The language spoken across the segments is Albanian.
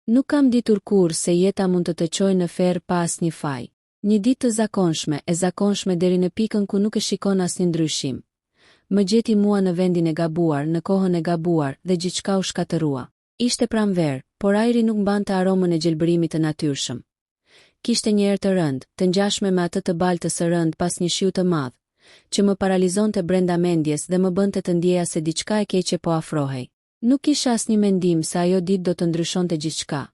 Nuk kam ditur kur se jeta mund të çojë në ferr pa asnjë faj. Një ditë të zakonshme deri në pikën ku nuk e shikon asnjë ndryshim. Më gjeti mua në vendin e gabuar, në kohën e gabuar, dhe gjithçka u shkatërrua. Ishte pranverë, por ajri nuk mbante aromën e gjelbërimit të natyrshëm. Kishte një erë të rënd, të ngjashme me atë të baltës së rënd pas një shiu të madh, që më paralizonte brenda mendjes dhe më bënte të ndjeja se diçka e keqe po afrohej. Nuk kisha asnjë mendim se ajo ditë do të ndryshonte gjithçka.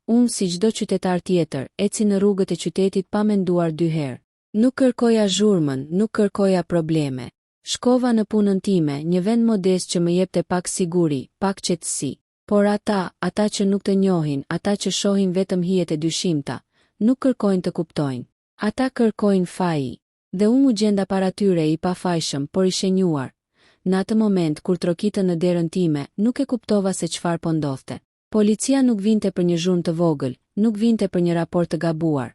Unë, si çdo qytetar tjetër, eci në rrugët e qytetit pa menduar dy herë. Nuk kërkoja zhurmën, nuk kërkoja probleme. Shkova në punën time, një vend modest që më jepte pak siguri, pak qetësi. Por ata që nuk të njohin, ata që shohin vetëm hijet e dyshimta, nuk kërkojnë të kuptojnë. Ata kërkojnë faji. Dhe unë u gjenda para tyre i pafajshëm, por i shenjuar. Në atë moment kur trokitën në derën time, nuk e kuptova se çfarë po ndodhte. Policia nuk vinte për një zhurmë të vogël, nuk vinte për një raport të gabuar.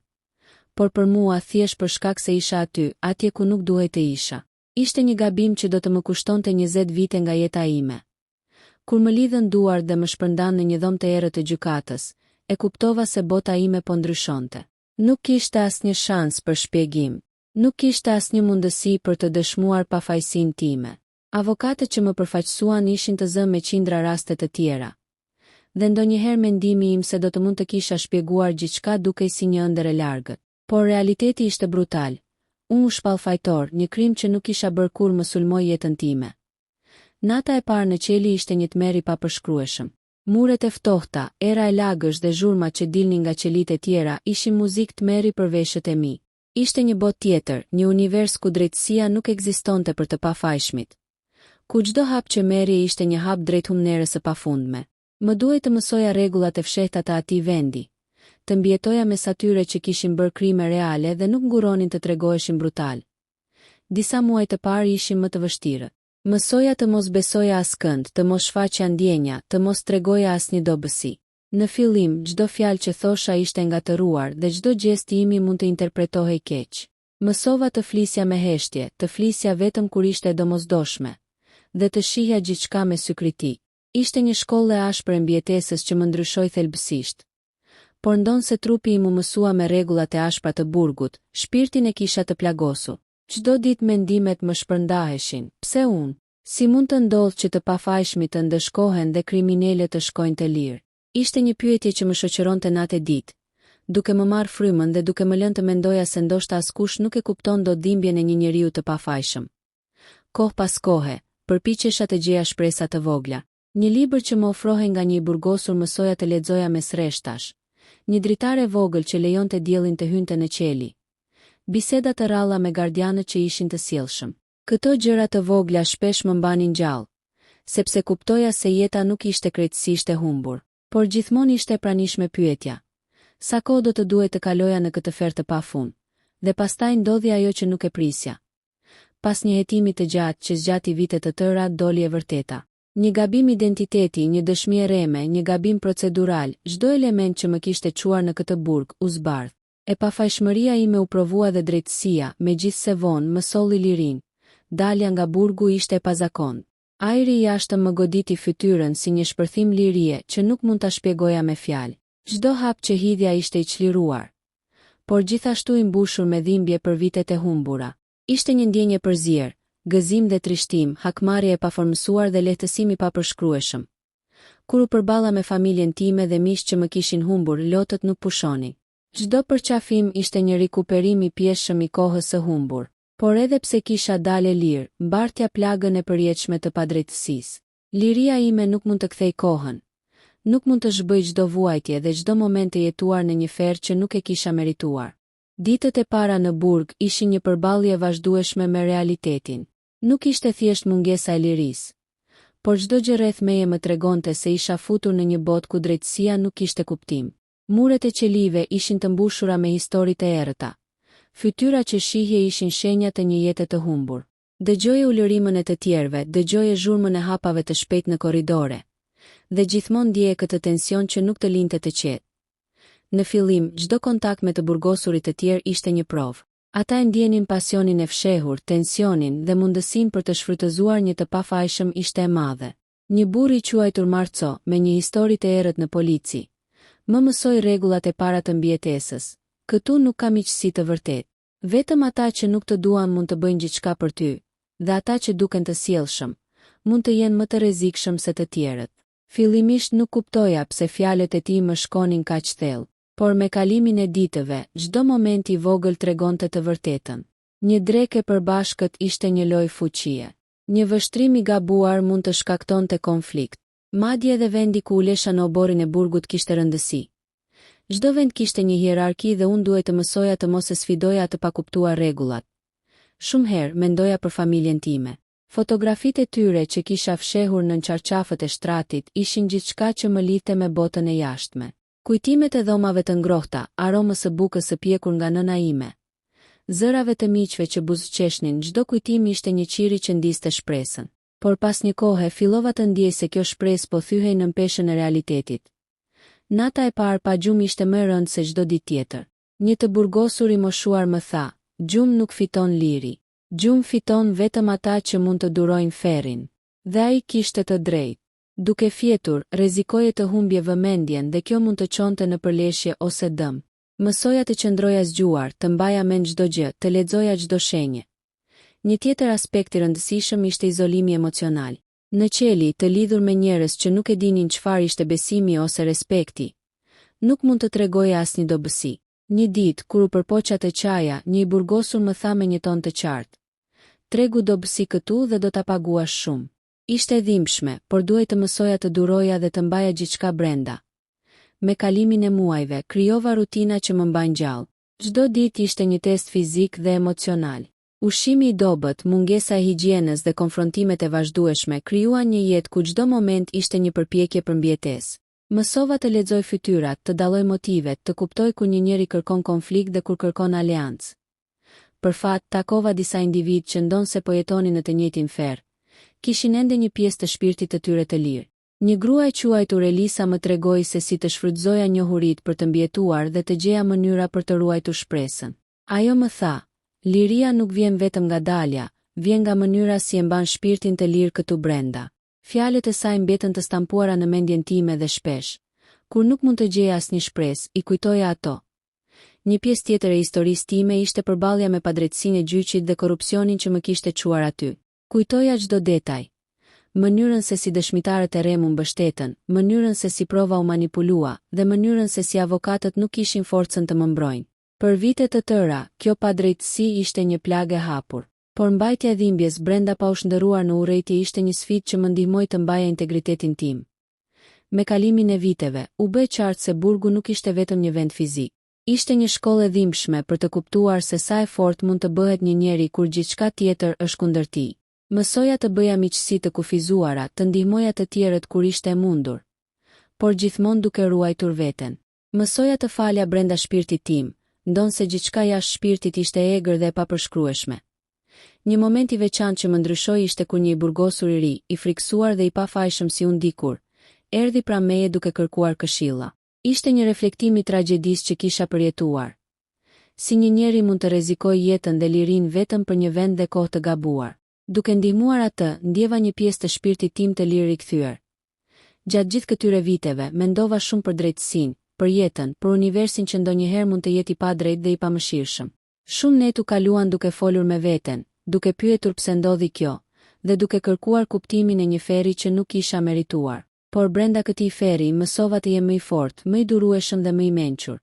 Por për mua thjesht për shkak se isha aty, atje ku nuk duhej të isha. Ishte një gabim që do të më kushtonte 20 vite nga jeta ime. Kur më lidhën duar dhe më shpërndan në një dhomë të errët të gjykatës, e kuptova se bota ime po ndryshonte. Nuk kishte asnjë shans për shpjegim. Nuk kishte asnjë mundësi për të dëshmuar pafajësinë time. Avokatët që më përfaqësuan ishin të zënë me qindra raste të tjera. Dhe ndonjëherë mendimi im se do të mund të kisha shpjeguar gjithçka dukej si një ëndër e largët. Por realiteti ishte brutal. Unë u shpall fajtor, një krim që nuk kisha bërë kur më sulmoi jetën time. Nata e parë në qeli ishte një tmerr i papërshkrueshëm. Muret e ftohta, era e lagësh dhe zhurmat që dilnin nga qelitë e tjera ishin muzikë tmerri për veshët e mi. Ishte një botë tjetër, një univers ku drejtësia nuk ekzistonte për të pafajshmit. Ku çdo hap që merri ishte një hap drejt humnerës së pafundme. Më duhej të mësoja rregullat e fshehta të atij vendi, të mbietoja mes atyre që kishin bërë krime reale dhe nuk nguronin të tregoheshin brutal. Disa muaj të parë ishin më të vështirë. Mësoja të mos besoja askënd, të mos shfaqja ndjenja, të mos tregoja asnjë dobësi. Në fillim, çdo fjalë që thosha ishte ngatëruar dhe çdo gjest i imi mund të interpretohej keq. Mësova të flisja me heshtje, të flisja vetëm kur ishte e domosdoshme, dhe të shihja gjithçka me sy kritik. Ishte një shkollë e ashpër e mbijetesës që më ndryshoi thelbësisht. Por ndonse trupi im u mësua me rregullat e ashpra të burgut, shpirtin e kisha të plagosur. Çdo ditë mendimet më shpërndaheshin. Pse unë? Si mund të ndodhë që të pafajshmit të ndëshkohen dhe kriminalët të shkojnë të lirë? Ishte një pyetje që më shoqëronte natë e ditë, duke më marrë frymën dhe duke më lënë të mendoja se ndoshta askush nuk e kupton dot dhimbjen e një njeriu të pafajshëm. Kohë pas kohe, përpiqesha të gjeja shpresa të vogla. Një libër që më ofrohej nga një burgosur mësoja të lexoja mes rreshtash. Një dritare vogël që lejonte diellin të hynte në qeli. Biseda të rralla me gardianët që ishin të sjellshëm. Këto gjëra të vogla shpesh më mbanin gjallë, sepse kuptoja se jeta nuk ishte krejtësisht e humbur, por gjithmonë ishte e pranishme pyetja. Sa kohë do të duhet të kaloja në këtë ferr të pafund? Dhe pastaj ndodhi ajo që nuk e prisja. Pas një hetimi të gjatë që zgjati vite të tëra, doli e vërteta. Një gabim identiteti, një dëshmi e reme, një gabim procedural, çdo element që më kishte çuar në këtë burg u zbardh. E pafajshmëria ime u provua dhe drejtësia, megjithse vonë më solli lirinë. Dalja nga burgu ishte e pazakont. Ajri i jashtëm më goditi fytyrën si një shpërthim lirie që nuk mund ta shpjegoja me fjalë. Çdo hap që hidhja ishte i çliruar, por gjithashtu i mbushur me dhimbje për vitet e humbura. Ishte një ndjenjë përzier, gëzim dhe trishtim, hakmarrje e paformësuar dhe lehtësim i papërshkrueshëm. Kur u përballa me familjen time dhe miq që më kishin humbur, lotët nuk pushonin. Çdo përqafim ishte një rikuperim i pjeshëm i kohës së humbur. Por edhe pse kisha dalë lirë, mbartja plagën e përjetshme të padrejtësisë. Liria ime nuk mund të kthej kohën. Nuk mund të zhbëj çdo vuajtje dhe çdo moment të jetuar në një ferr që nuk e kisha merituar. Ditët e para në burg ishin një përballje vazhdueshme me realitetin. Nuk ishte thjesht mungesa e lirisë, por çdo gjë rreth meje më tregonte se isha futur në një botë ku drejtësia nuk kishte kuptim. Muret e qelive ishin të mbushura me histori të errëta. Fytyra që shihje ishin shenja të një jete të humbur. Dëgjoje ulërimën e të tjerëve, dëgjoje zhurmën e hapave të shpejt në korridore. Dhe gjithmonë ndjeje këtë tension që nuk të linte të qetë. Në fillim, çdo kontakt me të burgosurit të tjerë ishte një provë. Ata e ndjenin pasionin e fshehur, tensionin dhe mundësinë për të shfrytëzuar një të pafajshëm ishte e madhe. Një burr i quajtur Marco, me një histori të errët në polici, Më mësoj rregullat e para të mbijetesës. Këtu nuk ka miqësi të vërtet. Vetëm ata që nuk të duan mund të bëjnë gjithçka për ty, dhe ata që duken të sjellshëm mund të jenë më të rrezikshëm se të tjerët. Fillimisht nuk kuptoja pse fjalët e tij më shkonin kaq thellë, por me kalimin e ditëve, çdo moment i vogël tregonte të vërtetën. Një drekë e përbashkët ishte një lojë fuqie. Një vështrim i gabuar mund të shkaktonte konflikt. Madje edhe vendi ku ulesha në oborin e burgut kishte rëndësi. Çdo vend kishte një hierarki dhe unë duhej të mësoja të mos e sfidoja të pakuptuar rregullat. Shumë herë mendoja për familjen time. Fotografitë e tyre që kisha fshehur në çarçafët e shtratit ishin gjithçka që më lidhte me botën e jashtme. Kujtimet e dhomave të ngrohta, aromës së bukës së pjekur nga nëna ime, zërave të miqve që buzëqeshnin, çdo kujtim ishte një qiri që ndiste shpresën. Por pas një kohe fillova të ndjej se kjo shpresë po thyhej në peshën e realitetit. Nata e parë pa gjumë ishte më e rëndë se çdo ditë tjetër. Një të burgosur i moshuar më tha, gjumë nuk fiton liri. Gjumë fiton vetëm ata që mund të durojnë ferrin. Dhe ai kishte të drejtë. Duke fjetur, rrezikoje të humbje vëmendjen dhe kjo mund të çonte në përleshje ose dëm. Mësoja të qëndroja zgjuar, të mbaja mend çdo gjë, të lexoja çdo shenjë. Një tjetër aspekt i rëndësishëm ishte izolimi emocional. Në qeli, të lidhur me njerëz që nuk e dinin çfarë ishte besimi ose respekti, nuk mund të tregoja asnjë dobësi. Një ditë, kur u përpoqa të qaja, një i burgosur më tha me një ton të qartë, tregu dobësi këtu dhe do ta paguash shumë. Ishte dhimbshme, por duhej të mësoja të duroja dhe të mbaja gjithçka brenda. Me kalimin e muajve, krijova rutina që më mbajnë gjallë. Çdo ditë ishte një test fizik dhe emocional. Ushqimi i dobët, mungesa e higjienës dhe konfrontimet e vazhdueshme krijuan një jetë ku çdo moment ishte një përpjekje për mbijetesë. Mësova të lexoj fytyrat, të dalloj motivet, të kuptoj kur një njeri kërkon konflikt dhe kur kërkon aleancë. Për fat, takova disa individ që ndonse po jetonin në të njëjtin ferr, kishin ende një pjesë të shpirtit të tyre të lirë. Një grua e quajtur Elisa më tregoi se si të shfrytëzoja njohuritë për të mbijetuar dhe të gjeja mënyra për të ruajtur shpresën. Ajo më tha, liria nuk vjen vetëm nga dalja, vjen nga mënyra si e mban shpirtin të lirë këtu brenda. Fjalët e saj mbetën të stampuara në mendjen time dhe shpesh, kur nuk mund të gjeja asnjë shpresë, i kujtoja ato. Një pjesë tjetër e historisë time ishte përballja me padrejtësinë e gjyqit dhe korrupsionin që më kishte çuar aty. Kujtoja çdo detaj. Mënyrën se si dëshmitarët e Remu mbështetën, mënyrën se si prova u manipulua dhe mënyrën se si avokatët nuk kishin forcën të më mbrojnë. Për vite të tëra, kjo padrejtësi ishte një plagë e hapur. Por mbajtja e dhimbjes brenda pa u shndërruar në urrejtje ishte një sfidë që më ndihmoi të mbaja integritetin tim. Me kalimin e viteve, u bë qartë se burgu nuk ishte vetëm një vend fizik. Ishte një shkollë e dhimbshme për të kuptuar se sa e fortë mund të bëhet një njeri kur gjithçka tjetër është kundër tij. Mësoja të bëja miqësi të kufizuara, të ndihmoja të tjerët kur ishte e mundur, por gjithmonë duke ruajtur veten. Mësoja të falja brenda shpirtit tim, ndonse gjithçka jashtë shpirtit ishte e egër dhe e papërshkrueshme. Një moment i veçantë që më ndryshoi ishte kur një i burgosur i ri, i friksuar dhe i pafajshëm si unë dikur, erdhi pranë meje duke kërkuar këshilla. Ishte një reflektim i tragjedisë që kisha përjetuar. Si një njeri mund të rrezikojë jetën dhe lirinë vetëm për një vend dhe kohë të gabuar. Duke ndihmuar atë, ndjeva një pjesë të shpirtit tim të lirë rikthyer. Gjatë gjithë këtyre viteve, mendova shumë për drejtësinë, për jetën, për universin që ndonjëherë mund të jetë i padrejtë dhe i pamëshirshëm. Shumë netu kaluan duke folur me veten, duke pyetur pse ndodhi kjo, dhe duke kërkuar kuptimin e një feri që nuk kisha merituar. Por brenda këtij feri mësova të jem më i fortë, më i durueshëm dhe më i mençur.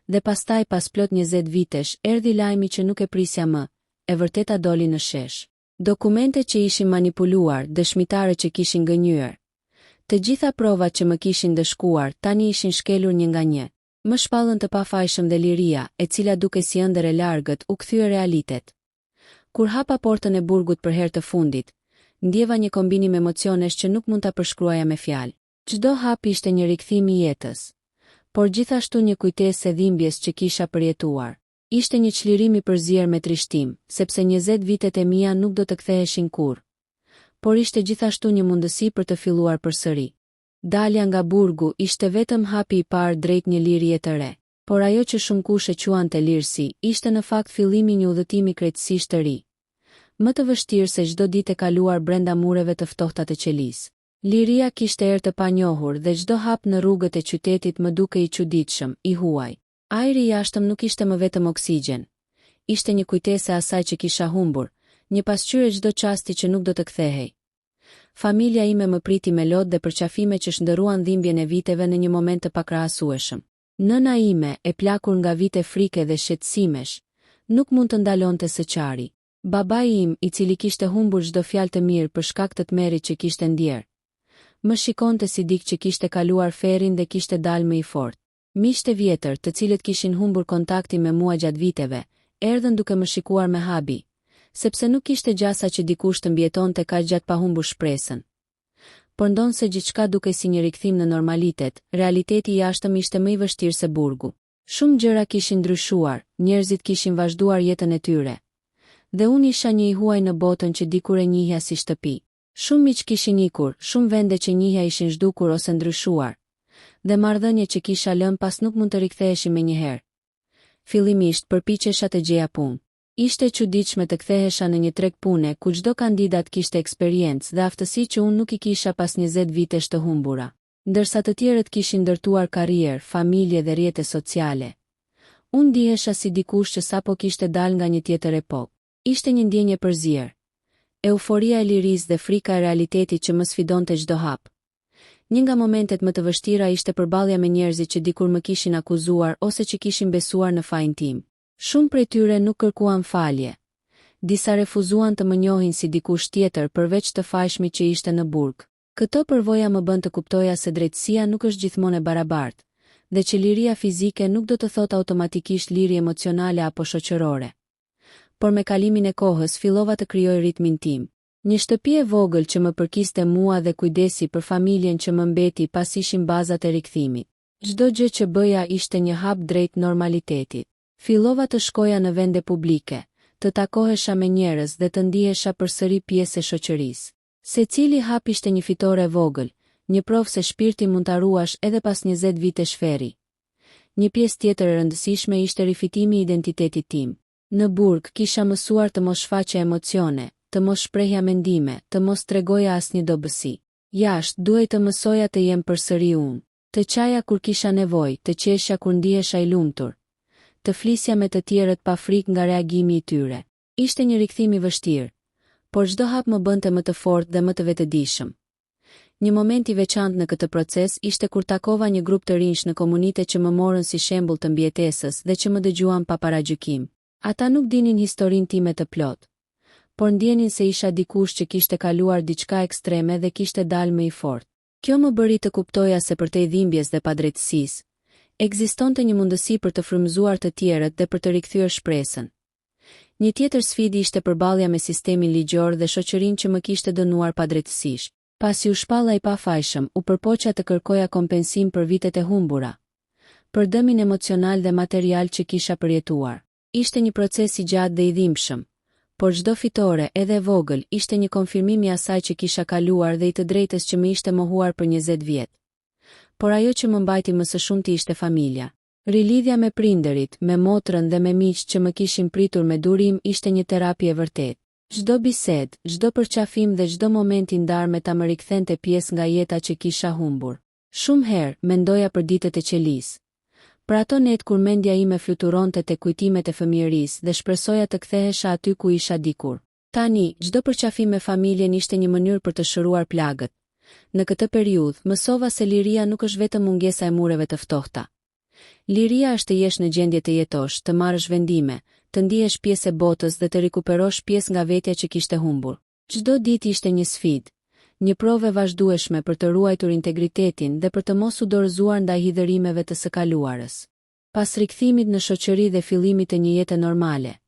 Dhe pastaj pas plot 20 vitesh, erdhi lajmi që nuk e prisja më, e vërteta doli në shesh. Dokumente që ishin manipuluar, dëshmitarë që kishin gënjur. Të gjitha provat që më kishin dëshkuar, tani ishin shkelur një nga një. Më shpallën të pafajshëm dhe liria, e cila duke si ëndër e largët, u kthye realitet. Kur hapa portën e burgut për herë të fundit, ndjeva një kombinim emocionesh që nuk mund ta përshkruaja me fjalë. Çdo hap ishte një rikthim i jetës, por gjithashtu një kujtesë e dhimbjes që kisha përjetuar. Ishte një çlirim i përzier me trishtim, sepse 20 vitet e mia nuk do të ktheheshin kurrë. Por ishte gjithashtu një mundësi për të filluar përsëri. Dalja nga burgu ishte vetëm hapi i parë drejt një lirie të re, por ajo që shumë kush e quante lirësi, ishte në fakt fillimi një udhëtimi krejtësisht të ri. Më të vështirë se çdo ditë e kaluar brenda mureve të ftohta të qelisë. Liria kishte erë të panjohur dhe çdo hap në rrugët e qytetit më duke i çuditshëm, i huaj. Ajri jashtëm nuk ishte më vetëm oksigjen. Ishte një kujtesë e asaj që kisha humbur, një pasqyrë çdo çasti që nuk do të kthehej. Familja ime më priti me lot dhe përqafime që shndërruan dhimbjen e viteve në një moment të pakrahasueshëm. Nëna ime, e plakur nga vite frike dhe shqetësimesh, nuk mund të ndalonte së qari. Babai im, i cili kishte humbur çdo fjalë të mirë për shkak të tmerrit që kishte ndjer, më shikonte si dik që kishte kaluar ferin dhe kishte dalë më i fortë. Miqtë e vjetër, të cilët kishin humbur kontaktin me mua gjatë viteve, erdhën duke më shikuar me habi, sepse nuk kishte gjasa që dikush të mbjetonte kaq gjatë pa humbur shpresën. Por ndonse gjithçka dukej si një rikthim në normalitet, realiteti i jashtëm ishte më i vështirë se burgu. Shumë gjëra kishin ndryshuar, njerëzit kishin vazhduar jetën e tyre. Dhe unë isha një i huaj në botën që dikur e njihja si shtëpi. Shumë miq kishin ikur, shumë vende që njihja ishin zhdukur ose ndryshuar, dhe marrëdhënie që kisha lënë pas nuk mund të riktheheshin menjëherë. Fillimisht përpiqesha të gjeja punë. Ishte çuditshme të kthehesha në një treg pune ku çdo kandidat kishte eksperiencë dhe aftësi që unë nuk i kisha pas 20 vitesh të humbura. Ndërsa të tjerët kishin ndërtuar karrierë, familje dhe rrjete sociale, unë ndihesha si dikush që sapo kishte dalë nga një tjetër epokë. Ishte një ndjenje përzier. Euforia e lirisë dhe frika e realitetit që më sfidonte çdo hap. Një nga momentet më të vështira ishte përballja me njerëzit që dikur më kishin akuzuar ose që kishin besuar në fajin tim. Shumë prej tyre nuk kërkuan falje. Disa refuzuan të më njohin si dikush tjetër përveç të fajshmit që ishte në burg. Këto përvoja më bën të kuptoja se drejtësia nuk është gjithmonë e barabartë, dhe që liria fizike nuk do të thotë automatikisht liri emocionale apo shoqërore. Por me kalimin e kohës fillova të krijoj ritmin tim. Një shtëpi e vogël që më përkiste mua dhe kujdesi për familjen që më mbeti pas ishin bazat e rikthimit. Çdo gjë që bëja ishte një hap drejt normalitetit. Fillova të shkoja në vende publike, të takohesha me njerëz dhe të ndihesha përsëri pjesë e shoqërisë. Secili hap ishte një fitore e vogël, një provë se shpirti mund ta ruash edhe pas 20 vitesh feri. Një pjesë tjetër e rëndësishme ishte rifitimi i identitetit tim. Në burg kisha mësuar të mos shfaqja emocione, të mos shprehja mendime, të mos tregoja asnjë dobësi. Jashtë duhej të mësoja të jem përsëri unë, të qaja kur kisha nevojë, të qeshja kur ndihesha i lumtur, të flisja me të tjerët pa frikë nga reagimi i tyre. Ishte një rikthim i vështirë, por çdo hap më bënte më të fortë dhe më të vetëdijshëm. Një moment i veçantë në këtë proces ishte kur takova një grup të rinj në komunitet që më morën si shembull të mbijetesës dhe që më dëgjuan pa paragjykim. Ata nuk dinin historinë time të plot, por ndjenin se isha dikush që kishte kaluar diçka ekstreme dhe kishte dalë më i fortë. Kjo më bëri të kuptoja se përtej dhimbjes dhe padrejtësisë, ekzistonte një mundësi për të frymëzuar të tjerët dhe për të rikthyer shpresën. Një tjetër sfidë ishte përballja me sistemin ligjor dhe shoqërinë që më kishte dënuar padrejtësisht. Pasi u shpalla i pafajshëm, u përpoqja të kërkoja kompensim për vitet e humbura, për dëmin emocional dhe material që kisha përjetuar. Ishte një proces i gjatë dhe i dhimbshëm, por çdo fitore, edhe e vogël, ishte një konfirmim i asaj që kisha kaluar dhe i të drejtës që më ishte mohuar për 20 vjet. Por ajo që më mbajti më së shumti ishte familja. Rilidhja me prindërit, me motrën dhe me miqtë që më kishin pritur me durim ishte një terapi e vërtetë. Çdo bisedë, çdo përqafim dhe çdo moment i ndarme ta më rikthente pjesë nga jeta që kisha humbur. Shumë herë mendoja për ditët e qelisë, për ato net kur mendja ime fluturonte te kujtimet e fëmijërisë dhe shpresoja të kthehesha aty ku isha dikur. Tani, çdo përqafim me familjen ishte një mënyrë për të shëruar plagët. Në këtë periudhë, mësova se liria nuk është vetëm mungesa e mureve të ftohta. Liria është të jesh në gjendje të jetosh, të marrësh vendime, të ndihesh pjesë e botës dhe të rikuperosh pjesë nga vetja që kishte humbur. Çdo ditë ishte një sfidë, një provë e vazhdueshme për të ruajtur integritetin dhe për të mos u dorëzuar ndaj hidhërimeve të së kaluarës. Pas rikthimit në shoqëri dhe fillimit të një jete normale,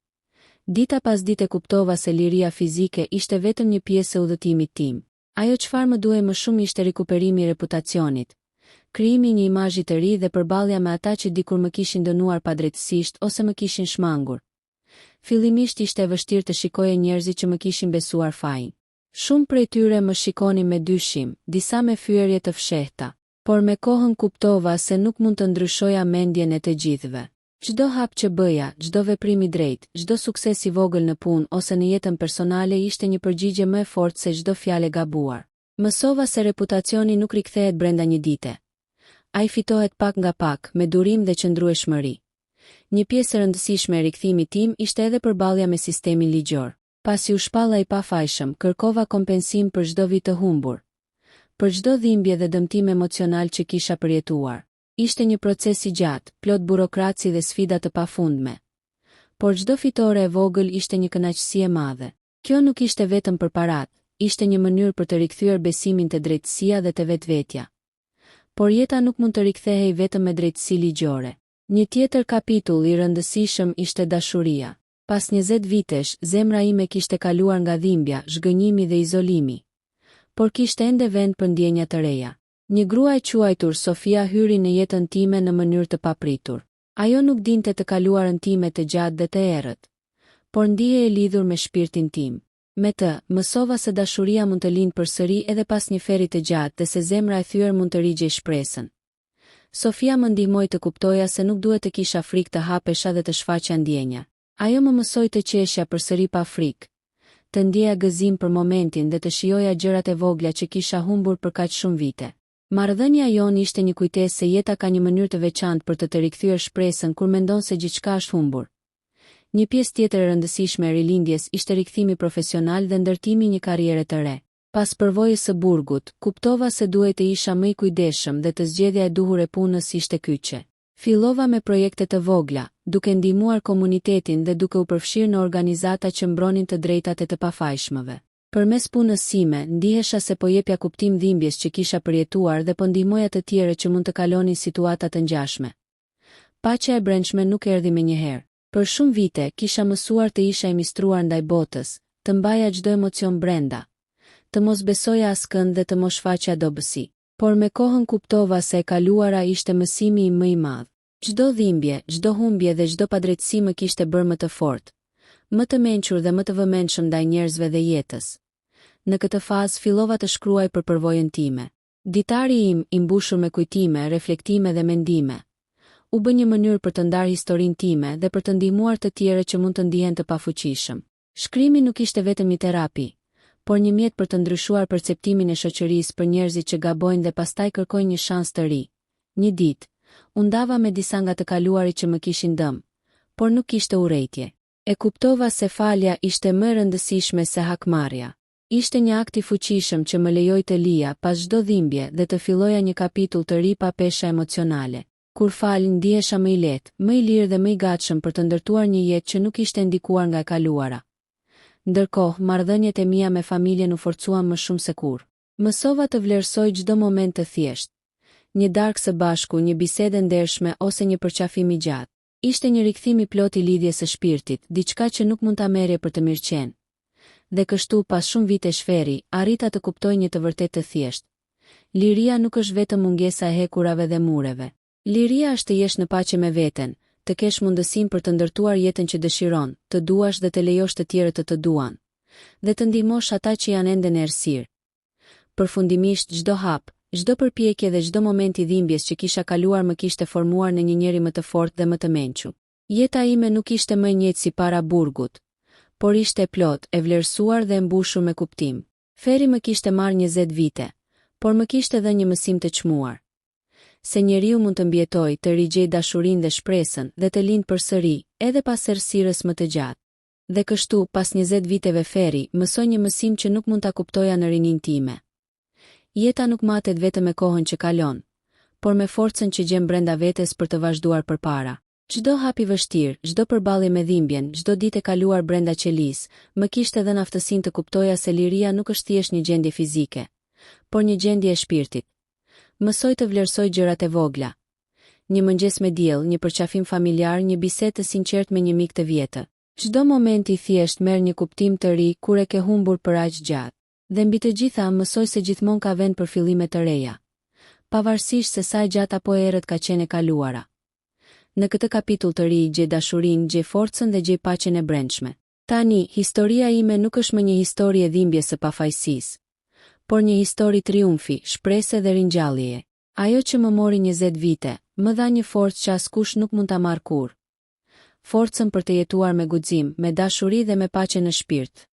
dita pas dite kuptova se liria fizike ishte vetëm një pjesë e udhëtimit tim. Ajo çfarë më duhej më shumë ishte rikuperimi i reputacionit, krijimi një imazhi të ri dhe përballja me ata që dikur më kishin dënuar padrejtësisht ose më kishin shmangur. Fillimisht ishte e vështirë të shikoje njerëzit që më kishin besuar fajin. Shumë prej tyre më shikonin me dyshim, disa me fyerje të fshehta, por me kohën kuptova se nuk mund të ndryshoja mendjen e të gjithëve. Çdo hap që bëja, çdo veprim i drejtë, çdo sukses i vogël në punë ose në jetën personale ishte një përgjigje më e fortë se çdo fjalë e gabuar. Mësova se reputacioni nuk rikthehet brenda një dite. Ai fitohet pak nga pak, me durim dhe qëndrueshmëri. Një pjesë e rëndësishme e rikthimit tim ishte edhe përballja me sistemin ligjor. Pasi u shpalla i pafajshëm, kërkova kompensim për çdo vit të humbur, për çdo dhimbje dhe dëmtim emocional që kisha përjetuar. Ishte një proces i gjatë, plot burokraci dhe sfida të pafundme. Por çdo fitore e vogël ishte një kënaqësi e madhe. Kjo nuk ishte vetëm për parat, ishte një mënyrë për të rikthyer besimin te drejtësia dhe te vetvetja. Por jeta nuk mund të rikthehej vetëm me drejtësi ligjore. Një tjetër kapitull i rëndësishëm ishte dashuria. Pas 20 vitesh, zemra ime kishte kaluar nga dhimbja, zhgënjimi dhe izolimi. Por kishte ende vend për ndjenja të reja. Një grua e quajtur Sofia hyri në jetën time në mënyrë të papritur. Ajo nuk dinte të kaluarën time të gjatë dhe të errët, por ndihej e lidhur me shpirtin tim. Me të, mësova se dashuria mund të lindë përsëri edhe pas një feri të gjatë dhe se zemra e thyer mund të rigjej shpresën. Sofia më ndihmoi të kuptoja se nuk duhet të kisha frikë të hapesha dhe të shfaqja ndjenja. Ajo më mësoi të qeshja përsëri pa frikë, të ndjeja gëzim për momentin dhe të shijoja gjërat e vogla që kisha humbur për kaq shumë vite. Marrëdhënia jonë ishte një kujtesë se jeta ka një mënyrë të veçantë për të rikthyer shpresën kur mendon se gjithçka është humbur. Një pjesë tjetër e rëndësishme e rilindjes ishte rikthimi profesional dhe ndërtimi një karriere të re. Pas përvojës së burgut, kuptova se duhet të isha më i kujdesshëm dhe të zgjedhja e duhur e punës ishte kyçe. Fillova me projekte të vogla, duke ndihmuar komunitetin dhe duke u përfshirë në organizata që mbronin të drejtat e të pafajshmëve. Përmes punës sime, ndihesha se po jepja kuptim dhimbjes që kisha përjetuar dhe po ndihmoja të tjerë që mund të kalonin situata të ngjashme. Paqja e brendshme nuk erdhi menjëherë. Për shumë vite kisha mësuar të isha i mistruar ndaj botës, të mbaja çdo emocion brenda, të mos besoja askënd dhe të mos shfaqja dobësi. Por me kohën kuptova se e kaluara ishte mësimi im më i madh. Çdo dhimbje, çdo humbje dhe çdo padrejtësi më kishte bërë më të fortë, më të mençur dhe më të vëmendshëm ndaj njerëzve dhe jetës. Në këtë fazë fillova të shkruaj për përvojën time. Ditari im, i mbushur me kujtime, reflektime dhe mendime, u bë një mënyrë për të ndarë historinë time dhe për të ndihmuar të tjerë që mund të ndihen të pafuqishëm. Shkrimi nuk ishte vetëm një terapi, por një mjet për të ndryshuar perceptimin e shoqërisë për njerëzit që gabojnë dhe pastaj kërkojnë një shans të ri. Një ditë, u ndava me disa nga të kaluarit që më kishin dëm, por nuk kishte urrejtje. E kuptova se falja ishte më e rëndësishme se hakmarrja. Ishte një akt i fuqishëm që më lejoi të lija pas çdo dhimbje dhe të filloja një kapitull të ri pa pesha emocionale. Kur fal, ndihesha më i lehtë, më i lirë dhe më i gatshëm për të ndërtuar një jetë që nuk ishte ndikuar nga e kaluara. Ndërkohë, marrëdhëniet e mia me familjen u forcuan më shumë se kurrë. Mësova të vlerësoj çdo moment të thjeshtë. Një darkë së bashku, një bisedë ndershme ose një përqafim i gjatë. Ishte një rikthim i plot i lidhjes së shpirtit, diçka që nuk mund ta merrje për të mirëqenë. Dhe kështu, pas shumë vitesh feri, arrita të kuptoj një të vërtetë të thjeshtë. Liria nuk është vetëm mungesa e hekurave dhe mureve. Liria është të jesh në paqe me veten, të kesh mundësinë për të ndërtuar jetën që dëshiron, të duash dhe të lejosh të tjerët të duan, dhe të ndihmosh ata që janë ende në errësirë. Përfundimisht, çdo hap, çdo përpjekje dhe çdo moment i dhimbjes që kisha kaluar më kishte formuar në një njeri më të fortë dhe më të mençur. Jeta ime nuk ishte më e njëjtë si para burgut, por ishte e plot, e vlerësuar dhe e mbushur me kuptim. Feri më kishte marrë 20 vite, por më kishte dhënë një mësim të çmuar. Se njeriu mund të mbjetojë, të rigjej dashurinë dhe shpresën dhe të lindë përsëri, edhe pas errësirës më të gjatë. Dhe kështu, pas 20 viteve feri, mësoj një mësim që nuk mund ta kuptoja në rinin time. Jeta nuk matet vetëm me kohën që kalon, por me forcën që gjen brenda vetes për të vazhduar përpara. Çdo hap i vështirë, çdo përballje me dhimbjen, çdo ditë e kaluar brenda qelisë, më kishte dhënë aftësinë të kuptoja se liria nuk është thjesht një gjendje fizike, por një gjendje e shpirtit. Mësoj të vlerësoj gjërat e vogla. Një mëngjes me diell, një përqafim familjar, një bisedë të sinqertë me një mik të vjetër. Çdo moment i thjesht merr një kuptim të ri kur e ke humbur për aq gjatë. Dhe mbi të gjitha mësoj se gjithmonë ka vend për fillime të reja, pavarësisht se sa e gjatë apo e errët ka qenë e kaluara. Në këtë kapitull të ri gjej dashurinë, gjej forcën dhe gjej paqen e brendshme. Tani, historia ime nuk është më një histori e dhimbjes së pafajësisë, por një histori triumfi, shprese dhe ringjalljeje. Ajo që më mori 20 vite, më dha një forcë që askush nuk mund ta marrë kurrë. Forcën për të jetuar me guxim, me dashuri dhe me paqe në shpirt.